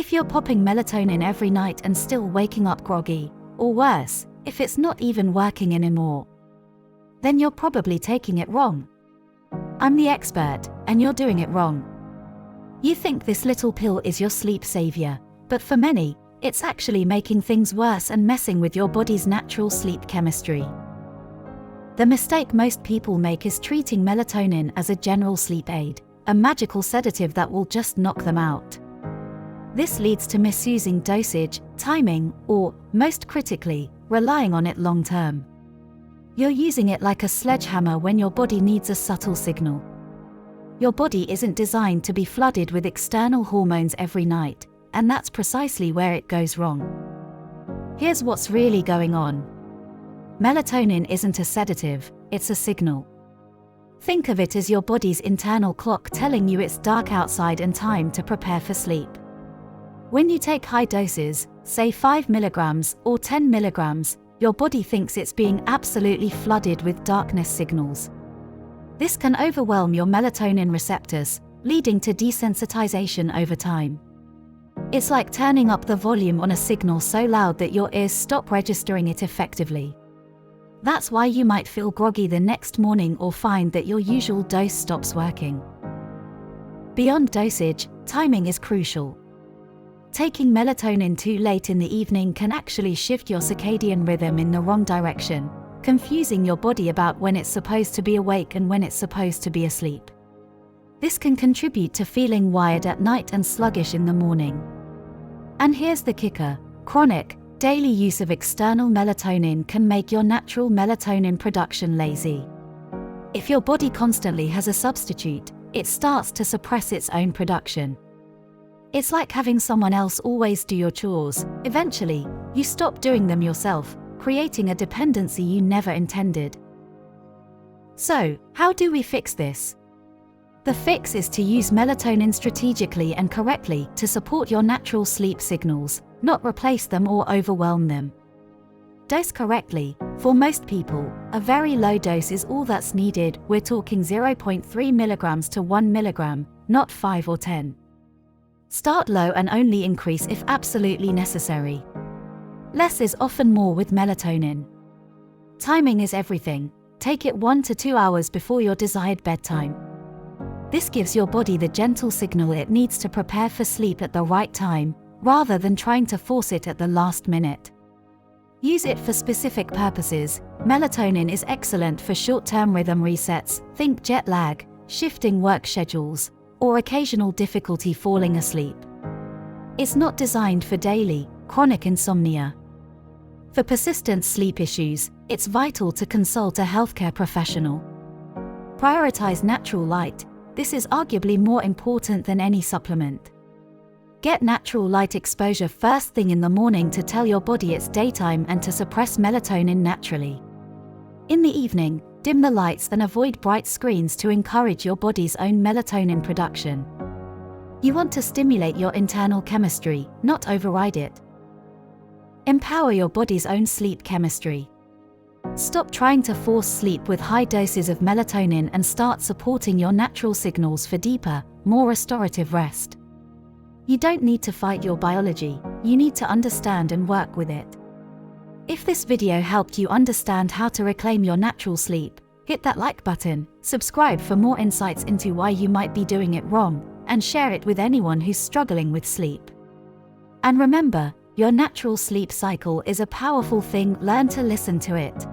If you're popping melatonin every night and still waking up groggy, or worse, if it's not even working anymore, then you're probably taking it wrong. I'm the expert, and you're doing it wrong. You think this little pill is your sleep savior, but for many, it's actually making things worse and messing with your body's natural sleep chemistry. The mistake most people make is treating melatonin as a general sleep aid, a magical sedative that will just knock them out. This leads to misusing dosage, timing, or, most critically, relying on it long term. You're using it like a sledgehammer when your body needs a subtle signal. Your body isn't designed to be flooded with external hormones every night, and that's precisely where it goes wrong. Here's what's really going on. Melatonin isn't a sedative, it's a signal. Think of it as your body's internal clock telling you it's dark outside and time to prepare for sleep. When you take high doses, say 5 mg or 10 mg, your body thinks it's being absolutely flooded with darkness signals. This can overwhelm your melatonin receptors, leading to desensitization over time. It's like turning up the volume on a signal so loud that your ears stop registering it effectively. That's why you might feel groggy the next morning or find that your usual dose stops working. Beyond dosage, timing is crucial. Taking melatonin too late in the evening can actually shift your circadian rhythm in the wrong direction, confusing your body about when it's supposed to be awake and when it's supposed to be asleep. This can contribute to feeling wired at night and sluggish in the morning. And here's the kicker: chronic, daily use of external melatonin can make your natural melatonin production lazy. If your body constantly has a substitute, it starts to suppress its own production. It's like having someone else always do your chores. Eventually, you stop doing them yourself, creating a dependency you never intended. So, how do we fix this? The fix is to use melatonin strategically and correctly to support your natural sleep signals, not replace them or overwhelm them. Dose correctly. For most people, a very low dose is all that's needed. We're talking 0.3 mg to 1 mg, not 5 or 10. Start low and only increase if absolutely necessary. Less is often more with melatonin. Timing is everything. Take it 1 to 2 hours before your desired bedtime. This gives your body the gentle signal it needs to prepare for sleep at the right time, rather than trying to force it at the last minute. Use it for specific purposes. Melatonin is excellent for short-term rhythm resets, think jet lag, shifting work schedules, or occasional difficulty falling asleep. It's not designed for daily, chronic insomnia. For persistent sleep issues, it's vital to consult a healthcare professional. Prioritize natural light. This is arguably more important than any supplement. Get natural light exposure first thing in the morning to tell your body it's daytime and to suppress melatonin naturally. In the evening, dim the lights and avoid bright screens to encourage your body's own melatonin production. You want to stimulate your internal chemistry, not override it. Empower your body's own sleep chemistry. Stop trying to force sleep with high doses of melatonin and start supporting your natural signals for deeper, more restorative rest. You don't need to fight your biology, you need to understand and work with it. If this video helped you understand how to reclaim your natural sleep, hit that like button, subscribe for more insights into why you might be doing it wrong, and share it with anyone who's struggling with sleep. And remember, your natural sleep cycle is a powerful thing. Learn to listen to it.